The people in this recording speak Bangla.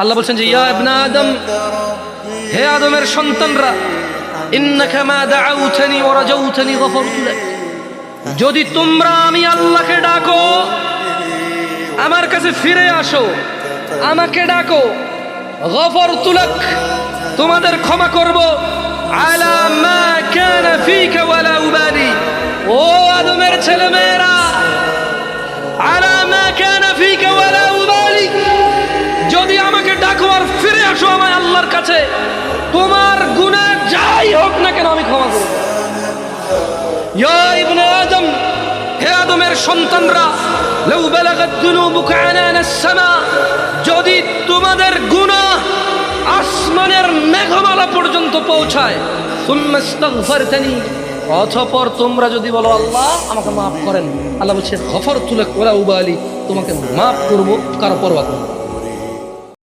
আল্লাহ বলছেন যে ইয়া ইবনে আদম, হে আদমের সন্তানরা, ইন্নাকা মা দাআউতানি ওয়া রাজাউতানি গফারতু লাক। যদি তোমরা আমি আল্লাহকে ডাকো, আমার কাছে ফিরে আসো, আমাকে ডাকো, গফারতু লাক, তোমাদের ক্ষমা করব। আলা মা কানা ফিকা ওয়ালা উবালি, ও আদমের ছেলেমেয়েরা, আলা মা কানা ফিকা ওয়ালা উবালি, যদি আমাকে ডাকো আর ফিরে আসো আমার আল্লাহর কাছে, তোমার গুনাহ যাই হোক না কেন আমি ক্ষমা করব। ইয়া ইবনে আদম, হে আদমের সন্তানরা, লাউ বালাগাত যুনুবুকা আনানাস সামা, যদি তোমাদের গুনাহ আসমানের মেঘমালা পর্যন্ত পৌঁছায়, সুম্মা ইস্তাগফারতানি, অতঃপর তোমরা যদি বলো আল্লাহ আমাকে মাফ করেন, আল্লাহ বলছে গফারতু লাক ওয়ালা উবালি, তোমাকে মাফ করব, কারো পরোয়া করব না।